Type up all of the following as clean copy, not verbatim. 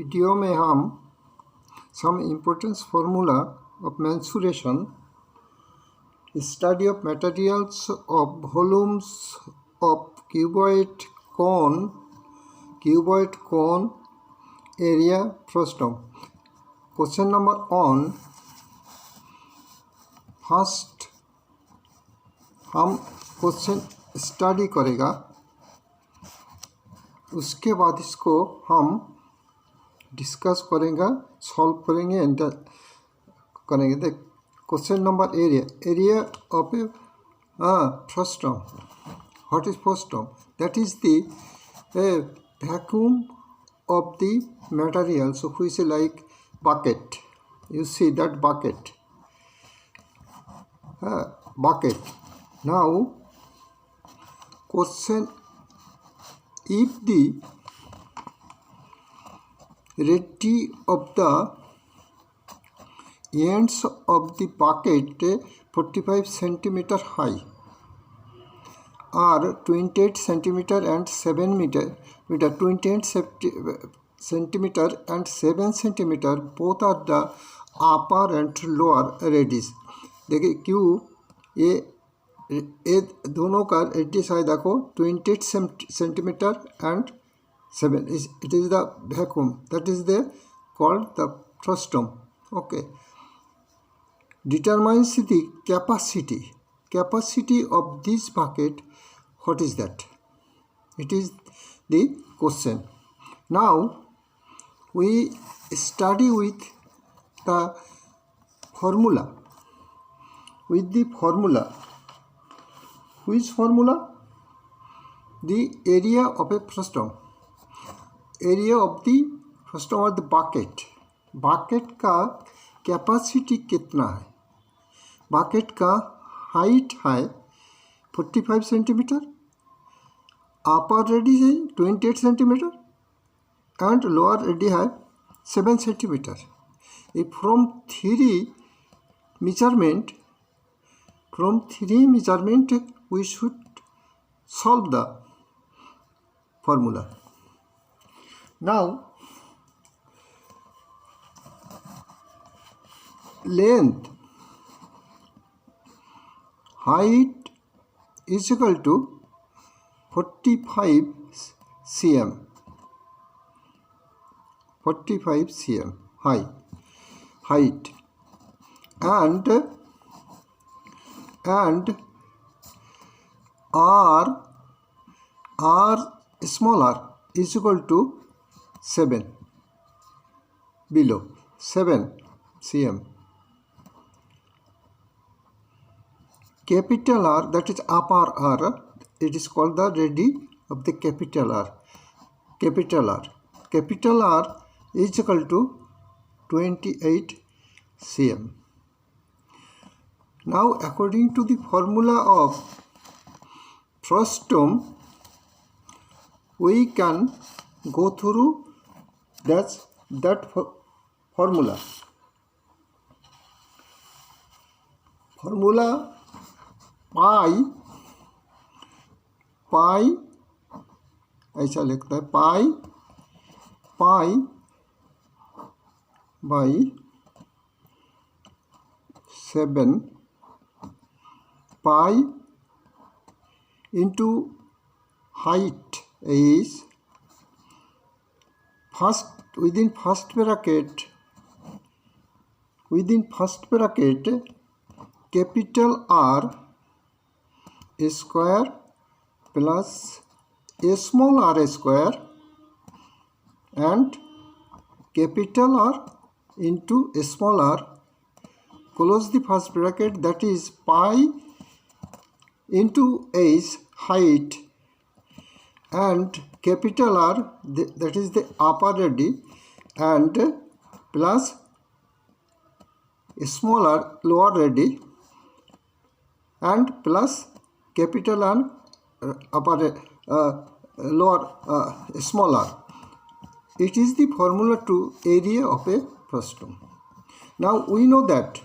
Video में हम some importance formula of mensuration, study of materials of volumes of cuboid cone, area, frustum. Question number 1, first हम question study करेगा, उसके बाद इसको हम डिस्कस करेंगे, सॉल्व करेंगे, एंटर करेंगे. देख question number area of A frustum. What is frustum? That is the vacuum of the material, so which is like bucket. You see that bucket. Bucket. Now question, if the radius of the ends of the bucket 45 centimeter high are 28 centimeter and 7 meter 28 centimeter and 7 centimeter, both are the upper and lower radius. देखिए क्यों ये दोनों का radius है, देखो 28 centimetre and 7. It is the vacuum, that is the called the frustum. Okay, determines the capacity of this bucket. What is that? It is the question. Now we study with the formula. With the formula, which formula? The area of a frustum. Area of the frustum or the bucket. bucket का capacity कितना है? bucket का height है 45 centimetre, अपर radius है 28 centimetre and lower radius है 7 centimetre. From three measurement we should solve the formula. Now length, height is equal to 45 cm. 45 cm height and r smaller is equal to 7, below 7 cm. Capital R, that is upper R, it is called the radius of the capital R. Capital R is equal to 28 cm. Now according to the formula of frustum, we can go through that formula. pi ऐसा लिखता है, pi by 7 pi into height is within first bracket capital R square plus a small r square and capital R into a small r, close the first bracket, that is pi into h height and capital R, that is the upper radius, and plus small r lower radius and plus capital R upper lower small r. It is the formula to area of a frustum. Now we know that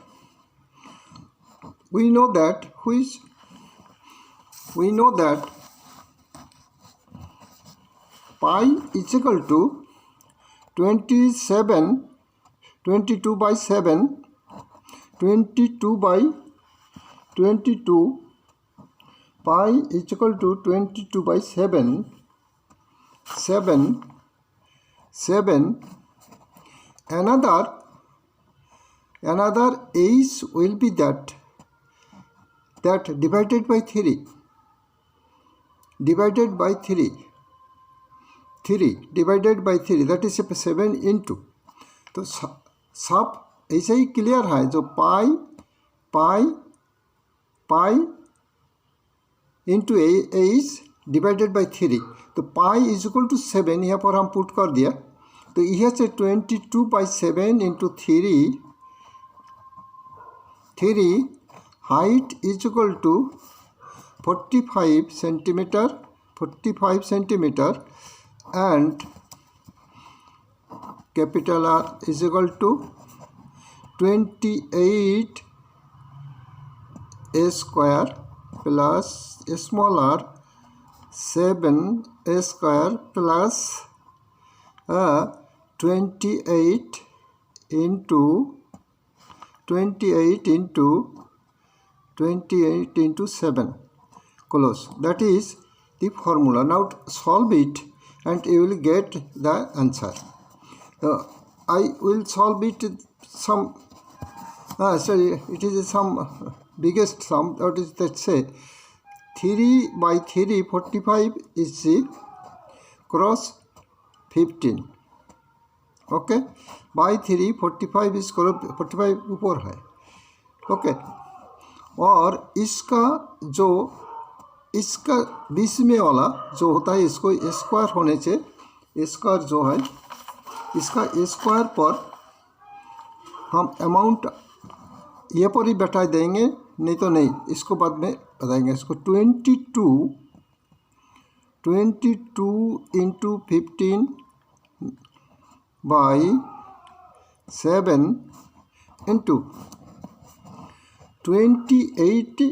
pi is equal to 27 22 by 7 22 by 22 pi is equal to 22 by 7 another ace will be that divided by 3 divided by 3 divided by 3 that is 7 into तो सब ऐसे ही clear है जो pi into S divided by 3 तो पाई is equal to 7 यहाँ पर हम put कर दिया तो यह से 22 by 7 into 3 height is equal to 45 centimetre and capital R is equal to 28 a square plus small r 7 a square plus 28 into 7 close. That is the formula. Now solve it and you will get the answer. I will solve it some it is some biggest sum, that is, let's say 3 by 3 45 is the cross 15 okay by 3 45 is 45 ऊपर है okay और इसका बीच में वाला जो होता है इसको स्क्वायर होने से स्क्वायर जो है इसका स्क्वायर पर हम अमाउंट ये पर ही बैठा देंगे नहीं तो नहीं इसको बाद में बताएंगे इसको 22 into 15 by 7 into 28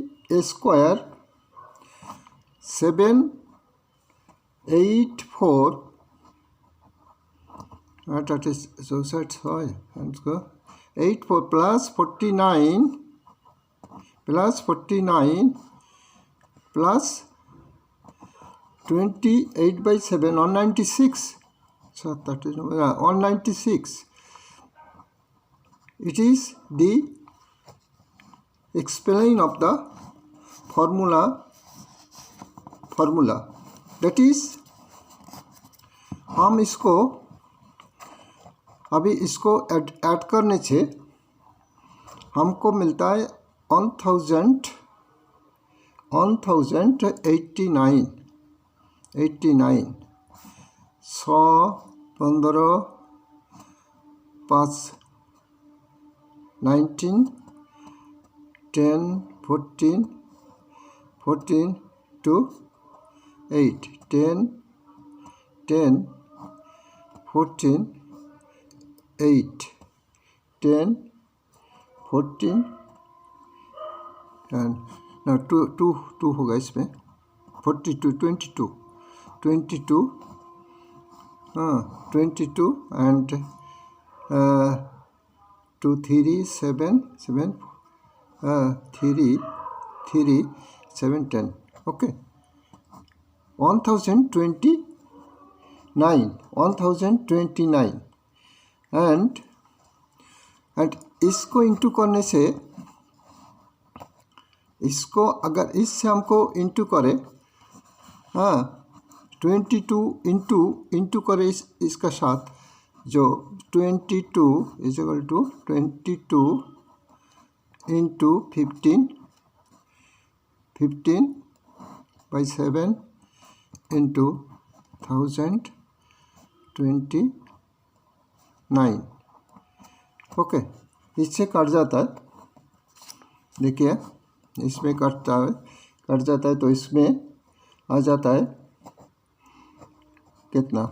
square 784 that is so set হয় let's go 84 plus 49 plus 28 by 7 196 so that is 196 it is the explain of the formula that is हम इसको अभी इसको ऐड करने से हमको मिलता है 1089 100 15 5 19 10 14 to 8 10 14 8 10 14 and now 2 होगा इसमें 42 22 and 2 3 7 3 7 10 okay 1029 and इसको इंटू करने से इसको अगर इससे हमको इंटू करे 22 इंटू करे इसका साथ जो 22 is equal to 22 into 15 by 7 into 1029 okay इससे कट जाता है देखिए इसमें कट जाता है तो इसमें आ जाता है कितना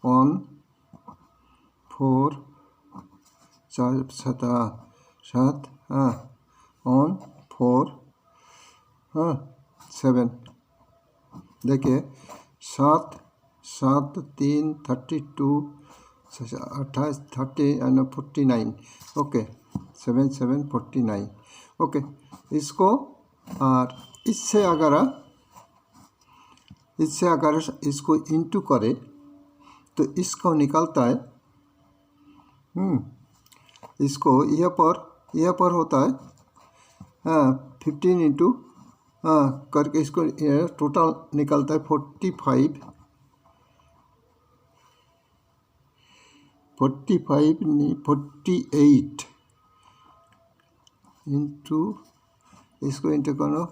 1 4 4 7 1 4 7 देखिए 7 7 3 32 28 30 and 49 ओके 7 7 49 ओके। इसको और इससे अगर इसको इंटू करे तो इसको निकलता है इसको यह पर होता है 15 इंटू करके इसको टोटल निकलता है 48 इंटू इसको इंटू करो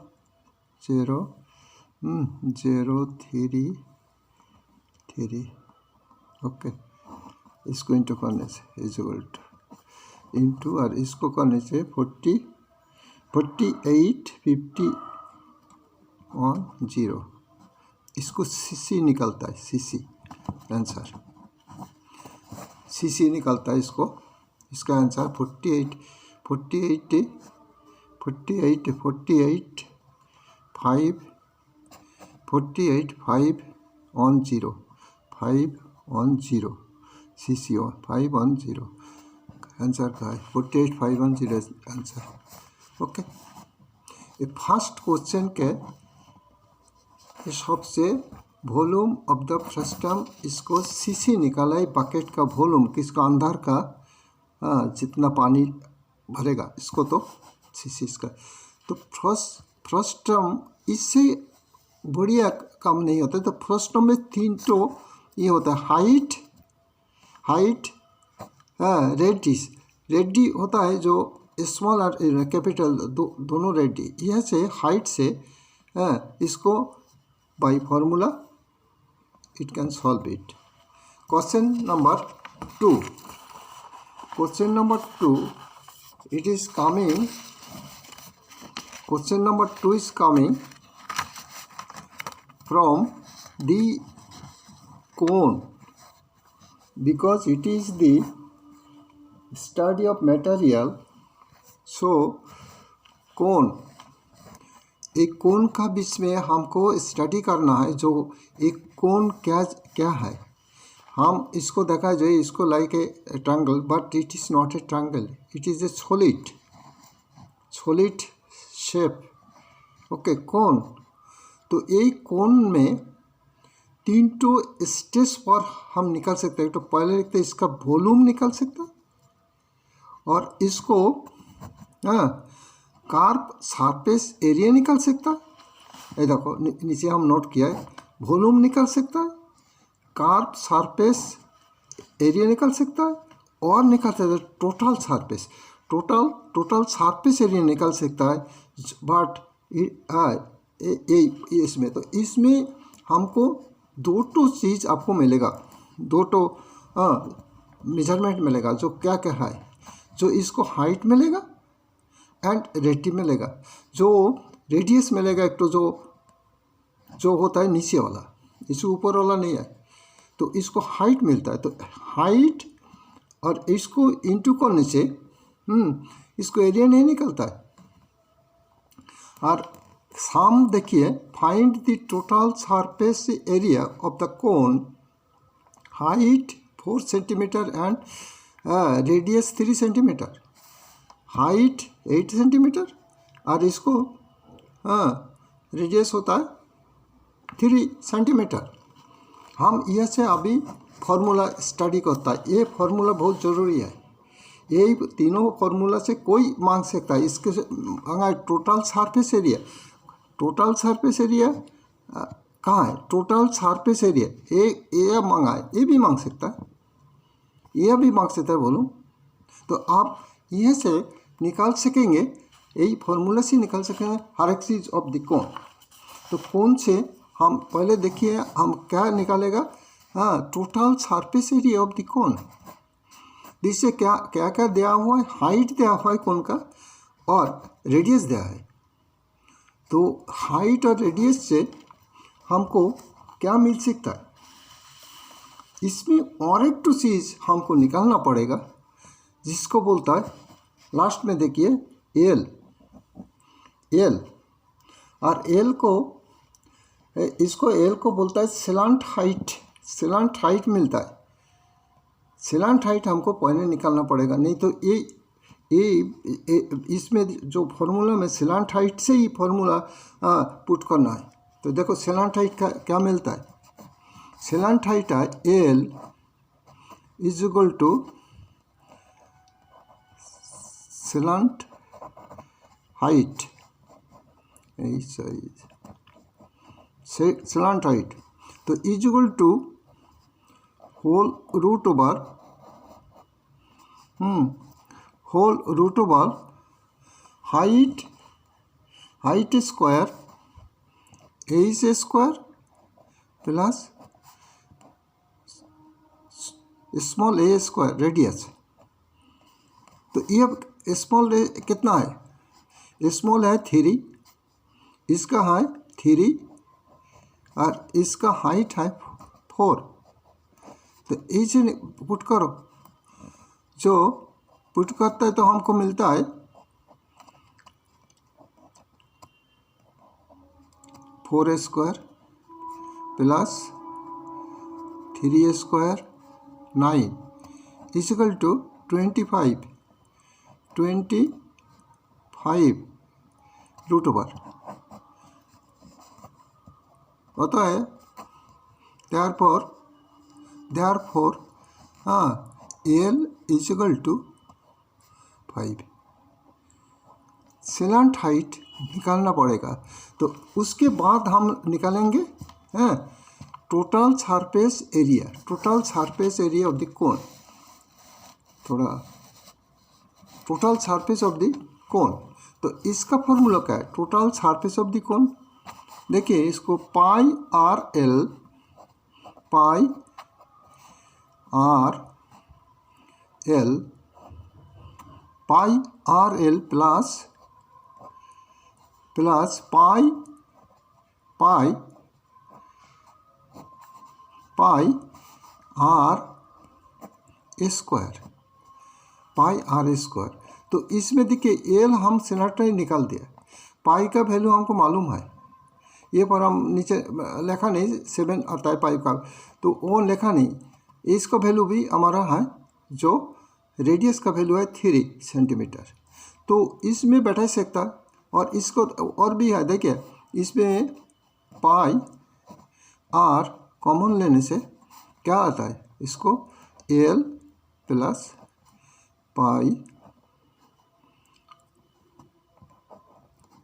0 0 3 3 ओके। इसको इंटू करने से इज इक्वल टू इंटू और इसको करने से 48 50 ऑन 0 इसको सीसी निकलता है सीसी आंसर सीसी निकलता है इसको इसका answer 48 5 on 0 5 on 0 CC on 5 on 0 answer का है 48 5 ऑन 0 आंसर ओके। ये फर्स्ट क्वेश्चन के सबसे वॉल्यूम ऑफ द फ्रस्टम इसको सीसी निकाला है बकेट का वॉल्यूम किसका अंदर का जितना पानी भरेगा इसको तो सीसी इसका तो फ्रस्टम इससे बढ़िया काम नहीं होता। तो फ्रस्टम में 3 तो ये होता है हाइट रेडी होता है जो स्मॉल और कैपिटल दोनों रेडी यह से हाइट से इसको bye formula it can solve it. Question number 2 it is coming question number 2 is coming from the cone because it is the study of material so cone एक कोन का बीच में हमको स्टडी करना है जो एक कोन क्या है हम इसको देखा जाए इसको like a triangle but it is not a triangle it is a solid shape okay cone. तो एक कोन में 3 तो स्टेज पर हम निकाल सकते हैं। तो पहले लिखते हैं इसका वॉल्यूम निकाल सकता और इसको कार्व सरफेस एरिया निकाल सकता है। ये देखो नीचे हम नोट किया है वॉल्यूम निकाल सकता है कार्व सरफेस एरिया निकाल सकता है और निकाल सकता है टोटल सरफेस एरिया निकाल सकता है। बट इसमें तो इसमें हमको 2 चीज़ आपको मिलेगा 2 मेजरमेंट मिलेगा जो क्या है जो इसको हाइट मिलेगा एंड रेडी मिलेगा जो रेडियस मिलेगा एक तो जो होता है नीचे वाला इसे ऊपर वाला नहीं है। तो इसको हाइट मिलता है तो हाइट और इसको इंटू करने से इसको एरिया नहीं निकलता है। और सम देखिए find the total surface area of the cone height 4 centimetre and radius 3 centimetre height 8 centimetre और इसको रेडियस होता है 3 सेंटीमीटर। हम यह से अभी फार्मूला स्टडी करता है ये फार्मूला बहुत ज़रूरी है। यही तीनों फार्मूला से कोई मांग सकता है इसके मांगा टोटल सरफेस एरिया कहाँ है टोटल सरफेस एरिया ये मांगा है ये भी मांग सकता है यह भी मांग सकता है बोलूँ। तो आप यह से निकाल सकेंगे यही फार्मूला से निकाल सकेंगे हर एक चीज़ ऑफ द कोन। तो कोन से हम पहले देखिए हम क्या निकालेगा total surface area of the कोन जिससे क्या क्या क्या दिया हुआ है हाइट दिया हुआ है कोन का और रेडियस दिया है। तो हाइट और रेडियस से हमको क्या मिल सकता है इसमें और एक तो चीज़ हमको निकालना पड़ेगा जिसको बोलता है लास्ट में देखिए एल और एल को इसको एल को बोलता है सेलेंट हाइट मिलता है। सेलेंट हाइट हमको पहले निकालना पड़ेगा, नहीं तो ये इसमें जो फॉर्मूला में सेलेंट हाइट से ही फॉर्मूला पुट करना है। तो देखो सेलेंट हाइट का क्या मिलता है। सेलेंट हाइट है L is equal to slant height, slant height तो is equal to whole root over height square H square plus small a square radius. तो ये स्मॉल ए कितना है, स्मॉल है 3, इसका है 3 और इसका हाइट है 4। तो इसे पुट करो, जो पुट करता है तो हमको मिलता है 4 square plus 3 square 9 equal to 25 root over होता है। therefore L equal to 5। Slant height निकालना पड़ेगा, तो उसके बाद हम निकालेंगे total surface area. Total surface area of the cone, थोड़ा total surface of the cone. तो इसका फॉर्मूला क्या है, total surface of the cone. देखिए इसको pi R L plus pi R square. तो इसमें देखिए एल हम सेलेंट निकाल दिया, पाई का वैल्यू हमको मालूम है, ये पर हम नीचे लिखा नहीं 7 आता है पाई का, तो वो लिखा नहीं। इसका वैल्यू भी हमारा है, जो रेडियस का वैल्यू है 3 सेंटीमीटर। तो इसमें बैठा सकता है, और इसको और भी है। देखिए इसमें पाई आर कॉमन लेने से क्या आता है, इसको L plus pi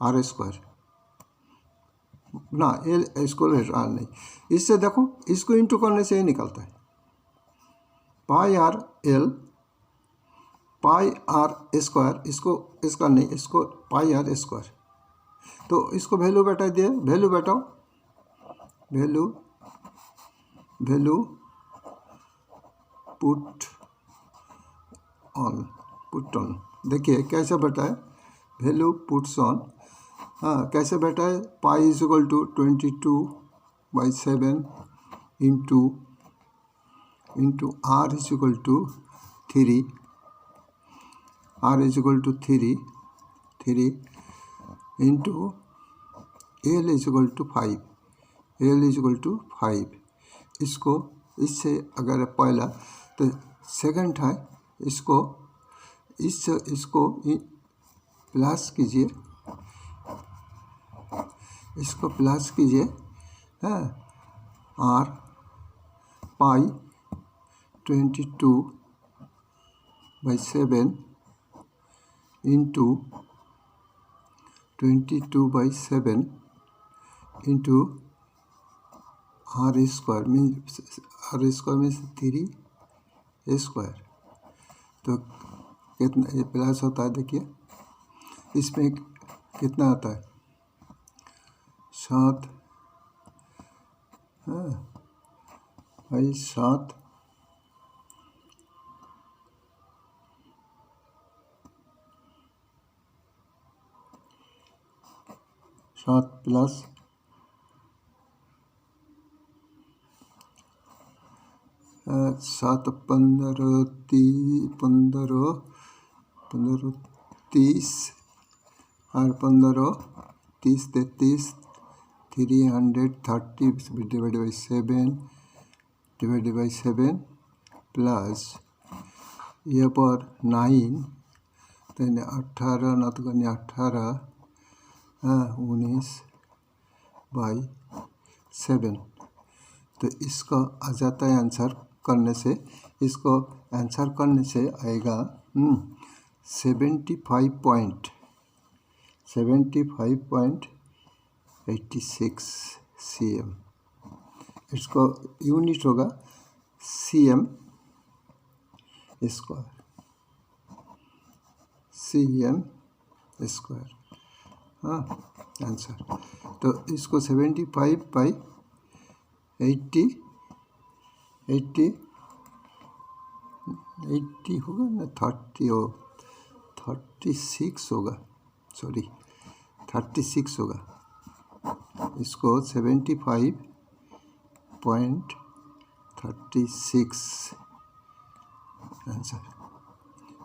R square ना, एल स्क्वायर आर नहीं, इससे देखो इसको इंटू करने से ही निकलता है pi R L pi R square, इसका नहीं, इसको पाई आर स्क्वायर। तो इसको वैल्यू बैठा दिए, वैल्यू बैठाओ, वैल्यू पुट ऑन। देखिए कैसे बैठा है, वैल्यू पुट्स ऑन। कैसे बैठा है, pi is equal to 22/7 into R is equal to 3, into L is equal to 5। इसको इससे अगर पहला तो सेकंड है, इसको प्लस कीजिए, R pi 22/7 into 22/7 into R square means 3 square. तो कितना ये प्लस होता है, देखिए इसमें कितना आता है 7 भाई 7 प्लस 7 15 30 और 15 30 33 330 divided by 7 divided by 7 plus यहाँ पर 9 तेने 18 ना तो करने 18 19 बाई 7। तो इसका आ जाता है आंसर करने से, इसको आंसर करने से आएगा 75.86 cm। इसको यूनिट होगा cm स्क्वायर, हाँ आंसर। तो इसको 75/80 होगा ना, 36 होगा, सॉरी 36 होगा। इसको 75.36 आंसर,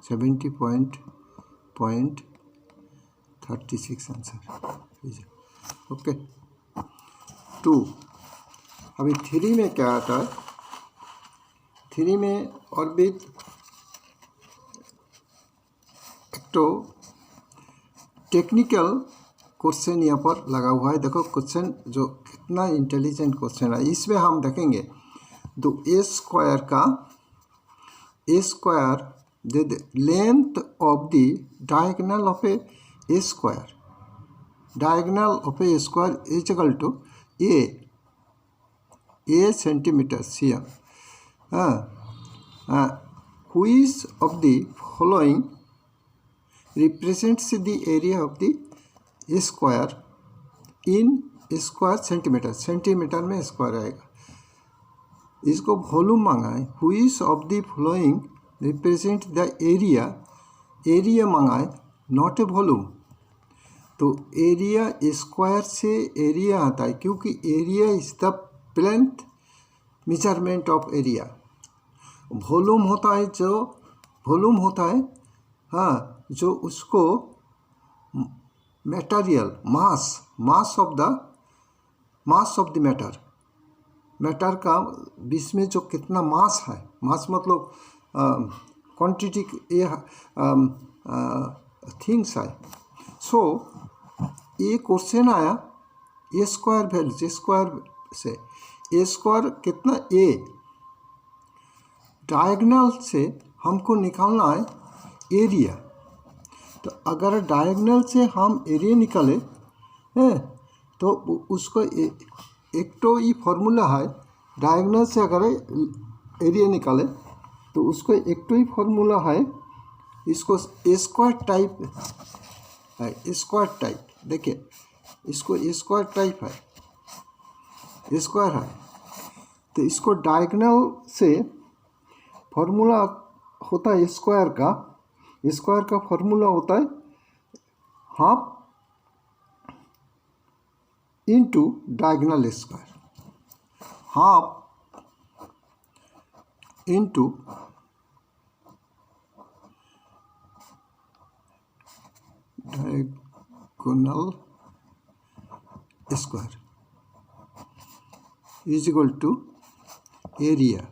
70.36 आंसर। ओके 2। अभी 3 में क्या आता है? 3 में और भी एक तो टेक्निकल क्वेश्चन यहाँ पर लगा हुआ है। देखो क्वेश्चन जो कितना इंटेलिजेंट क्वेश्चन है, इसमें हम देखेंगे तो ए स्क्वायर का the length of the diagonal of a square, diagonal of a square is equal to a centimeter cm। Which of the following represents the area of the square in square centimeter? Centimetre में square आएगा। इसको volume मांगा है। Which of the following represent the area, area मांगा है, not a volume. तो area square से area आता है, क्योंकि area is the plinth measurement of area. Volume होता है हाँ, जो उसको material mass of the matter का बीच में जो कितना मास है, मास मतलब क्वांटिटी थिंग्स है। सो ये क्वेश्चन आया ए स्क्वायर वैल्यू, स्क्वायर से ए स्क्वायर कितना, ए डायगोनल से हमको निकालना है एरिया। तो अगर डायगोनल से हम एरिया निकाले तो उसको एक तो ये फॉर्मूला है, डायगोनल से अगर एरिया निकाले तो उसको एक तो ही फॉर्मूला है, इसको स्क्वायर टाइप है, स्क्वायर टाइप। देखिए इसको स्क्वायर टाइप है, स्क्वायर है। तो इसको डायगोनल से फॉर्मूला होता है स्क्वायर का फॉर्मूला होता है half into diagonal square, half into diagonal square is equal to area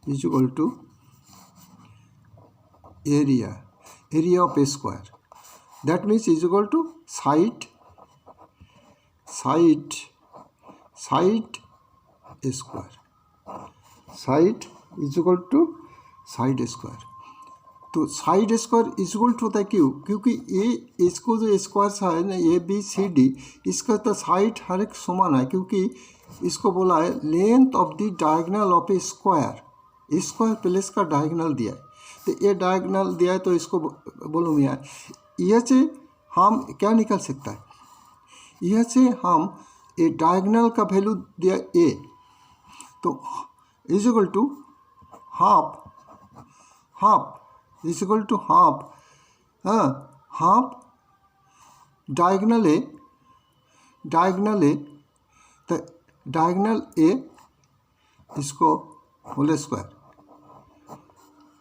is equal to area of a square, that means is equal to side square, side is equal to side square। तो side square is equal to होता है क्योंकि ये इसको जो square है ना ABCD, इसका तो साइड हर एक समान है, क्योंकि इसको बोला है length of the diagonal of A square place का डायगोनल दिया है। तो ये डायगोनल दिया है तो इसको बोलूँ मैं, यह से हम क्या निकल सकता है, यह से हम ए डायगोनल का वैल्यू दिया ए, तो is equal to half is equal to half diagonal A, तो डायगोनल ए इसको whole square,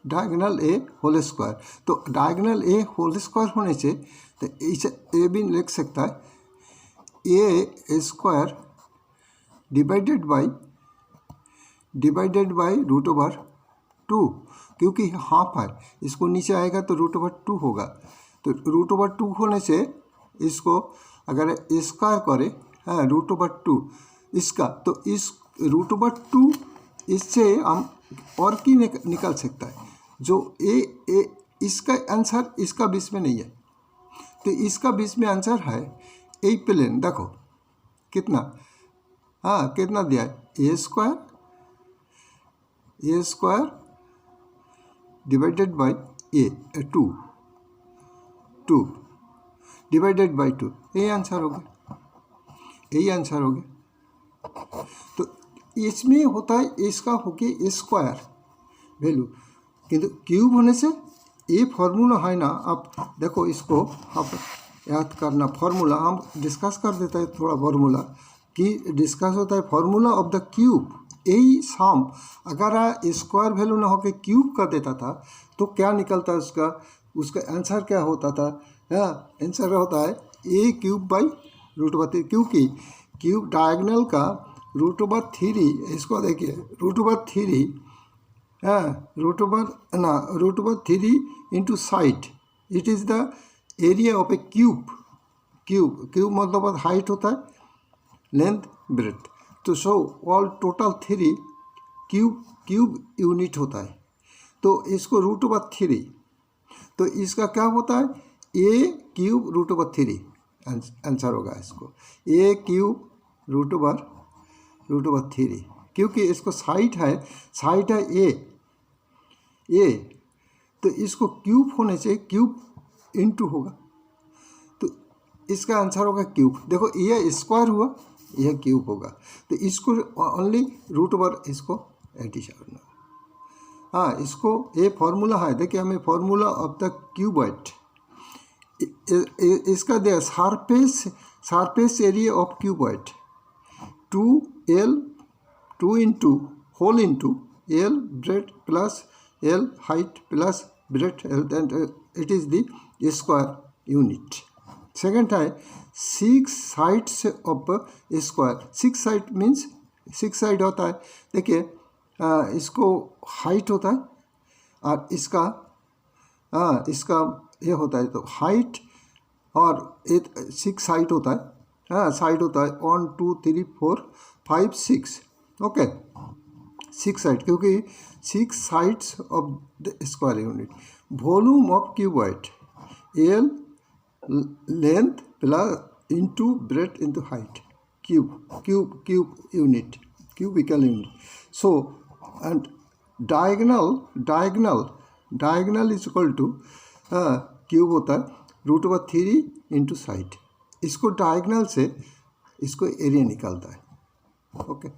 diagonal A whole square. तो डायगोनल ए होल स्क्वायर होने से तो इसे ए भी लिख सकता है ए स्क्वायर डिवाइडेड बाई √2, क्योंकि हाफ है, इसको नीचे आएगा तो √2 होगा। तो √2 होने से इसको अगर स्क्वायर करे, हाँ, √2 इसका, तो इस √2 इससे हम और की निकल सकता है, जो इसका आंसर इसका बीच में नहीं है, तो इसका बीच में आंसर है ए प्लेन। देखो कितना, हाँ, कितना दिया है, A square divided by 2 divided by 2, यही आंसर हो गया, यही आंसर हो गया। तो इसमें होता है इसका होके स्क्वायर वैल्यू, किंतु क्यूब होने से ये फार्मूला है ना। आप देखो इसको आप याद करना, फार्मूला हम डिस्कस कर देता है थोड़ा, फार्मूला कि डिस्कस होता है फार्मूला ऑफ द क्यूब। यही सम अगर स्क्वायर वैल्यू ना होकर क्यूब कर देता था तो क्या निकलता है उसका आंसर क्या होता था, आंसर होता है ए क्यूब बाई √3, क्योंकि क्यूब डायगोनल का √3, इसको देखिए √3, √3 into side, it is the area of A cube मतलब हाइट होता है, लेंथ ब्रेथ, तो so all total 3 cube unit होता है। तो इसको √3, तो इसका क्या होता है ए क्यूब √3 आंसर होगा इसको, ए क्यूब √3, क्योंकि इसको साइड है ए, तो इसको क्यूब होने से क्यूब इंटू होगा, तो इसका आंसर होगा क्यूब। देखो ये स्क्वायर हुआ, यह क्यूब होगा, तो इसको ओनली √, इसको एडिशन, हाँ, इसको ये फार्मूला है। देखिए हमें फार्मूला ऑफ द क्यूबॉइड, इसका दिया surface area of cuboid 2 into whole into L breadth plus L height plus breadth L, and it is the square unit. Second है 6 sides of square, 6 side means 6 side होता है, देखिए इसको height होता है और इसका ये होता है, तो हाइट और 6 साइड होता है, साइड होता है 1 2 3 4 5 6, ओके, 6 साइड, क्योंकि 6 sides of the square unit. Volume of cuboid L length plus into breadth into height, cube unit, cubical unit. So and diagonal is equal to cube होता है √3 into side, इसको diagonal से इसको area निकलता है, okay.